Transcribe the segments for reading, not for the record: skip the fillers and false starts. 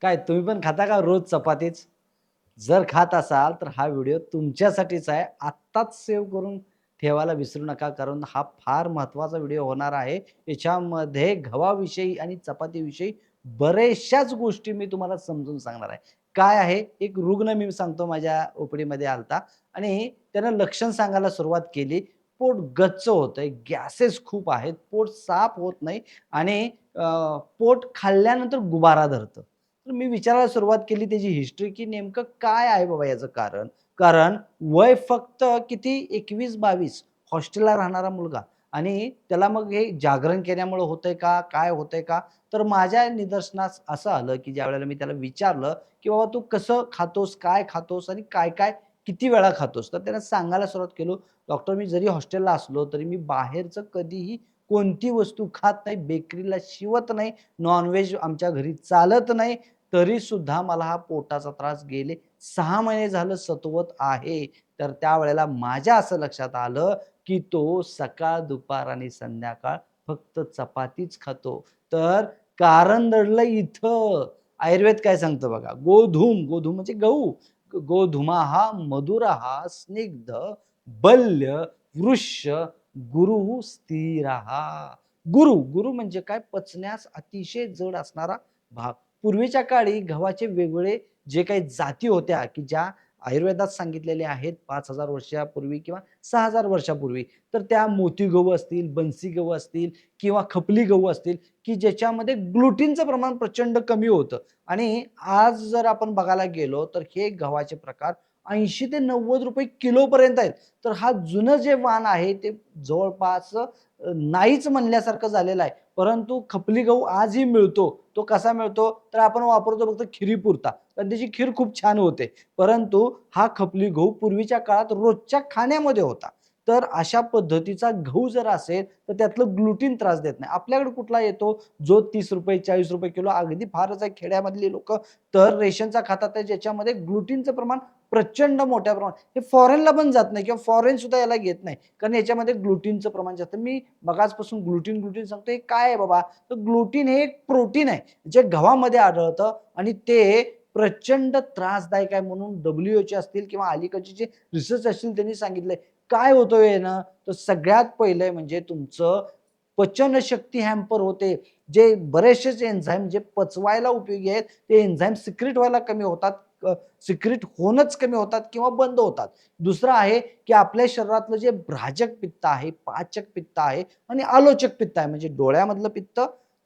काय तुम्ही पण खाता का रोज चपातीच? जर खात असाल तर हा व्हिडिओ तुमच्यासाठीच आहे. आत्ताच सेव्ह करून ठेवायला विसरू नका. कारण हा फार महत्त्वाचा व्हिडिओ होणार आहे. याच्यामध्ये गव्हाविषयी आणि चपातीविषयी बऱ्याचशाच गोष्टी मी तुम्हाला समजून सांगणार आहे. काय आहे, एक रुग्ण मी सांगतो माझ्या ओपीडीमध्ये आला आणि त्यानं लक्षण सांगायला सुरुवात केली. पोट गच्च होतंय, गॅसेस खूप आहेत, पोट साफ होत नाही आणि पोट खाल्ल्यानंतर गुबारा धरतं. तर मी विचारायला सुरुवात केली त्याची हिस्ट्री, की नेमकं काय आहे बाबा याचं कारण? कारण वय फक्त किती 21-22 हॉस्टेलला राहणारा मुलगा आणि त्याला मग हे जागरण केल्यामुळं होतंय का? काय होतंय का? तर माझ्या निदर्शनास असं आलं, की ज्यावेळेला मी त्याला विचारलं, की "बाबा तू कसं खातोस? काय खातोस? आणि काय-काय किती वेळा खातोस?" तर त्याने सांगायला सुरुवात केली, "डॉक्टर मी जरी हॉस्टेलला असलो तरी मी बाहेरचं कधीही कोणती वस्तू खात नाही, बेकरीला शिवत नाही, नॉन-व्हेज आमच्या घरी चालत नाही. तरी सुद्धा मला हा पोटाचा त्रास गेले 6 महिने झालं सतवत आहे." तर त्यावेळेला माझ्या असं लक्षात आलं, की तो सकाळ, दुपार आणि संध्याकाळ फक्त चपातीच खातो. तर कारण दडलं इथं. आयुर्वेद काय सांगतं बघा, गोधूम, गोधूम म्हणजे गहू. गोधूमः मधुरः स्निग्ध बल्य वृक्ष गुरुः स्थिरः. गुरु म्हणजे काय? पचण्यास अतिशय जड असणारा भाग. पूर्वीच्या काळी गव्हाचे वेगवेगळे जे काही जाती होत्या, की ज्या आयुर्वेदात सांगितलेल्या आहेत 5,000 वर्षापूर्वी किंवा 6,000 वर्षापूर्वी. तर त्या मोती गहू असतील, बन्सी गहू असतील किंवा खपली गहू असतील, की ज्याच्यामध्ये ग्लुटीनचं प्रमाण प्रचंड कमी होतं आणि आज जर आपण बघायला गेलो, तर हे गव्हाचे प्रकार ₹80 ते ₹90 किलोपर्यंत आहेत. तर हा जुनं जे वाण आहे ते जवळपास नाहीच म्हणल्यासारखं झालेलं आहे. परंतु खपली गहू आजही मिळतो. तो कसा मिळतो? तर आपण वापरतो फक्त खिरीपुरता. तर त्याची खीर खूप छान होते. परंतु हा खपली गहू पूर्वीच्या काळात रोजच्या खाण्यामध्ये होता. तर अशा पद्धतीचा गहू जर असेल, तर त्यातलं ग्लुटीन त्रास देत नाही. आपल्याकडे कुठला येतो, जो ₹30 ₹40 किलो अगदी फारच आहे खेड्यामधली लोकं तर रेशनचा खातात आहे, ज्याच्यामध्ये ग्लुटीनचं प्रमाण प्रचंड मोठ्या प्रमाणात हे फॉरेनला पण जात नाही किंवा फॉरेन सुद्धा याला घेत नाही. कारण याच्यामध्ये ग्लुटीनचं प्रमाण जास्त. मी मगाचपासून ग्लुटीन सांगतो. हे काय आहे बाबा? तर ग्लुटीन हे एक प्रोटीन आहे, जे गव्हामध्ये आढळतं आणि ते प्रचंड त्रासदायक आहे म्हणून WHO असतील किंवा अलीकडचे जे रिसर्च असतील त्यांनी सांगितलंय. काय होतं यानं? तर सगळ्यात पहिलं म्हणजे तुमचं पचनशक्ती हॅम्पर होते. जे बरेचसेच एन्झाईम जे पचवायला उपयोगी आहेत, ते एन्झाईम सिक्रीट व्हायला कमी होतात. सिक्रीट होणंच कमी होतात किंवा बंद होतात. दुसरं आहे, की आपल्या शरीरातलं जे भ्राजक पित्त आहे, पाचक पित्त आहे आणि आलोचक पित्त आहे. म्हणजे डोळ्यामधलं पित्त,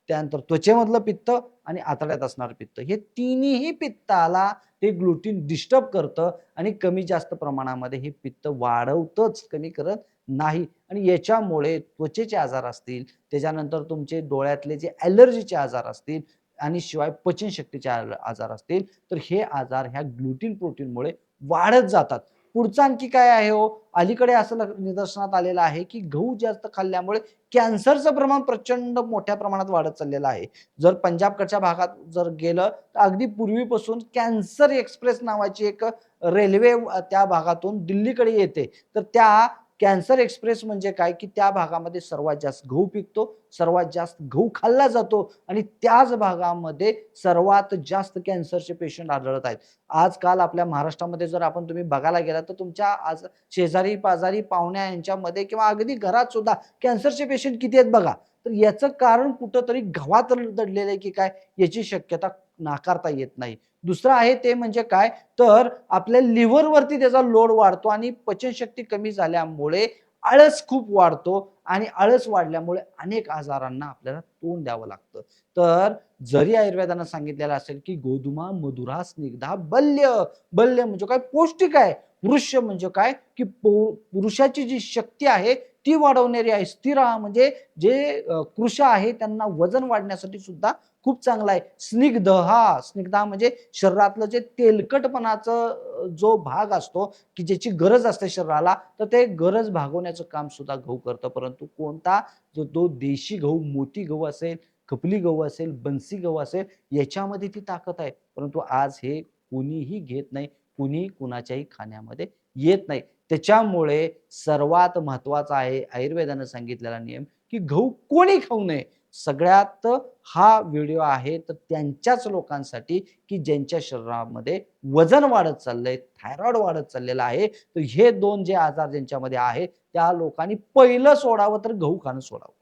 त्यानंतर त्वचेमधलं पित्त आणि आतड्यात असणारं पित्त. हे तिन्हीही पित्ताला ते ग्लुटीन डिस्टर्ब करतं आणि कमी जास्त प्रमाणामध्ये हे पित्त वाढवतंच, कमी करत नाही. आणि याच्यामुळे त्वचेचे आजार असतील, त्याच्यानंतर तुमचे डोळ्यातले जे ॲलर्जीचे आजार असतील आणि शिवाय पचनशक्तीचे आजार असतील, तर हे आजार ह्या ग्लुटीन प्रोटीनमुळे वाढत जातात. पुढचं आणखी काय आहे हो, अलीकडे असं निदर्शनात आलेलं आहे, की गहू जास्त खाल्ल्यामुळे कॅन्सरचं प्रमाण प्रचंड मोठ्या प्रमाणात वाढत चाललेलं आहे. जर पंजाबकडच्या भागात जर गेलं, तर अगदी पूर्वीपासून कॅन्सर एक्सप्रेस नावाची एक रेल्वे त्या भागातून दिल्लीकडे येते. तर त्या कॅन्सर एक्सप्रेस म्हणजे काय, की त्या भागामध्ये सर्वात जास्त गहू पिकतो, सर्वात जास्त गहू खाल्ला जातो आणि त्याच भागामध्ये सर्वात जास्त कॅन्सरचे पेशंट आढळत आहेत. आजकाल आपल्या महाराष्ट्रामध्ये जर आपण तुम्ही बघायला गेलात, तर तुमच्या आज शेजारी-पाजारी, पाहुण्या यांच्यामध्ये किंवा अगदी घरात सुद्धा कॅन्सरचे पेशंट किती आहेत बघा. तर याचं कारण कुठेतरी गव्हात दडलेलं आहे, की काय याची शक्यता नाकारता येत नाही. दुसरं आहे ते म्हणजे काय, तर आपल्या लिव्हरवरती त्याचा लोड वाढतो आणि पचनशक्ती कमी झाल्यामुळे आळस खूप वाढतो आणि आळस वाढल्यामुळे अनेक आजारांना आपल्याला तोंड द्यावं लागतं. तर जरी आयुर्वेदानं सांगितलेलं असेल, की गोधुमा मधुरा स्निग्धा बल्य. बल्य म्हणजे काय? पौष्टिक आहे. वृक्ष म्हणजे काय? की पुरुषाची जी शक्ती आहे ती वाढवणारी आहे. स्थिरा म्हणजे जे कृश आहे त्यांना वजन वाढण्यासाठी सुद्धा खूप चांगला आहे. स्निग्ध हां, स्निग्ध म्हणजे शरीरातलं जे तेलकटपणाचं जो भाग असतो, की ज्याची गरज असते शरीराला, तर ते गरज भागवण्याचं काम सुद्धा गहू करतं. परंतु कोणता? जो तो देशी गहू, मोती गहू असेल, खपली गहू असेल, बन्सी गहू असेल, याच्यामध्ये ती ताकद आहे. परंतु आज हे कुणीही घेत नाही. कुणी कुणाच्याही खाण्यामध्ये येत नाही. त्याच्यामुळे सर्वात महत्त्वाचा आहे आयुर्वेदानं सांगितलेला नियम, की गहू कोणी खाऊ नये. सगळ्यात हा व्हिडिओ आहे तर त्यांच्याच लोकांसाठी की ज्यांच्या शरीरामध्ये वजन वाढत चाललंय, थायरॉइड वाढत चाललेला आहे. तर हे 2 जे आजार ज्यांच्यामध्ये आहेत, त्या लोकांनी पहिलं सोडावं तर गहू खाणं सोडावं.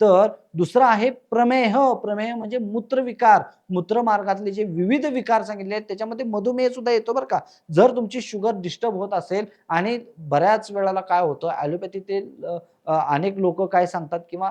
तर दुसरं आहे प्रमेह. प्रमेह म्हणजे मूत्रविकार. मूत्रमार्गातले जे विविध विकार सांगितले आहेत, त्याच्यामध्ये मधुमेह सुद्धा येतो बरं का. जर तुमची शुगर डिस्टर्ब होत असेल आणि बऱ्याच वेळेला काय होतं ॲलोपॅथीतील अनेक लोकं काय सांगतात किंवा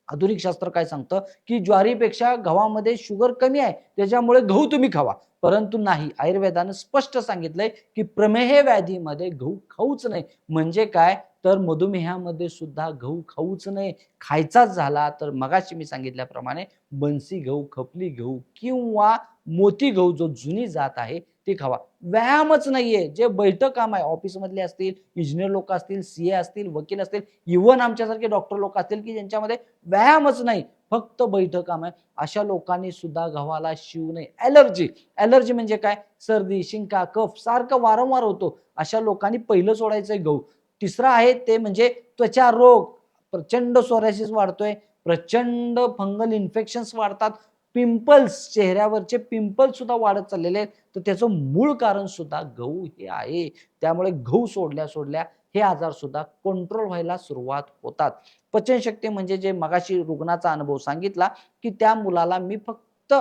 आधुनिक शास्त्र काय सांगतं, की ज्वारीपेक्षा गव्हामध्ये शुगर कमी आहे, त्याच्यामुळे गहू तुम्ही खावा. परंतु नाही, आयुर्वेदानं स्पष्ट सांगितलंय, की प्रमेह व्याधीमध्ये गहू खाऊच नाही. म्हणजे काय? तर मधुमेहामध्ये सुद्धा गहू खाऊच नाही. खायचाच झाला तर मगाशी मी सांगितल्याप्रमाणे बन्सी गहू, खपली गहू किंवा मोती गहू जो जुनी जात आहे, ते खावा. व्यायामच नाहीये. जे बैठं काम आहे, ऑफिसमधले असतील, इंजिनिअर लोकं असतील, सीए असतील, वकील असतील, इव्हन आमच्यासारखे डॉक्टर लोकं असतील, की ज्यांच्यामध्ये व्यायामच नाही, फक्त बैठं काम आहे. अशा लोकांनी सुद्धा गव्हाला शिवू नये. ॲलर्जी, ॲलर्जी म्हणजे काय? सर्दी, शिंका, कफ सारखं वारंवार होतो. अशा लोकांनी पहिलं सोडायचंय गहू. तिसरं आहे ते म्हणजे त्वचा रोग. प्रचंड सोरायसिस वाढतोय, प्रचंड फंगल इन्फेक्शन्स वाढतात, पिंपल्स चेहऱ्यावरचे पिंपल्स सुद्धा वाढत चाललेले आहेत. तर त्याचं मूळ कारण सुद्धा गहू हे आहे. त्यामुळे गहू सोडल्या-सोडल्या हे आजार सुद्धा कंट्रोल व्हायला सुरुवात होतात. पचनशक्ती म्हणजे जे मगाशी रुग्णाचा अनुभव सांगितला, की त्या मुलाला मी फक्त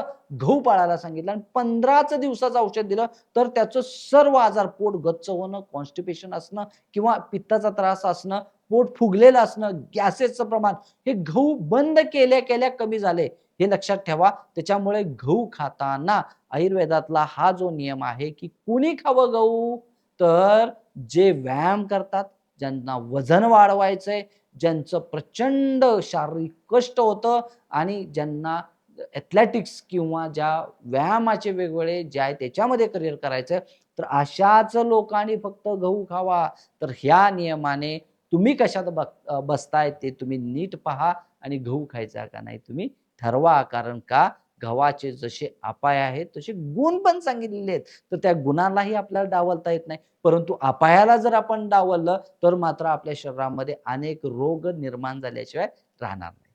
गहू पाळायला सांगितलं आणि 15च दिवसाचं औषध दिलं, तर त्याचं सर्व आजार पोट गच्च होणं, कॉन्स्टिपेशन असणं किंवा पित्ताचा त्रास असणं, पोट फुगलेलं असणं, गॅसेसचं प्रमाण हे गहू बंद केल्या-केल्या कमी झाले. हे लक्षात ठेवा. त्याच्यामुळे गहू खाताना आयुर्वेदातला हा जो नियम आहे, की कुणी खावं गहू? तर जे व्यायाम करतात, ज्यांना वजन वाढवायचंय, ज्यांचं प्रचंड शारीरिक कष्ट होतं आणि ज्यांना एथलेटिक्स किंवा ज्या व्यायामाचे वेगवेगळे जे आहे त्याच्यामध्ये करिअर करायचं तर अशाच लोकांनी फक्त गहू खावा. तर ह्या नियमाने तुम्ही कशात बसताय ते तुम्ही नीट पहा आणि गहू खायचा का नाही तुम्ही ठरवा. कारण का गव्हाचे जसे अपाय आहेत तसे गुण पण सांगितलेले आहेत. तर त्या गुणालाही आपल्याला डावलता येत नाही. परंतु अपायाला जर आपण डावललं तर मात्र आपल्या शरीरामध्ये अनेक रोग निर्माण झाल्याशिवाय राहणार नाही.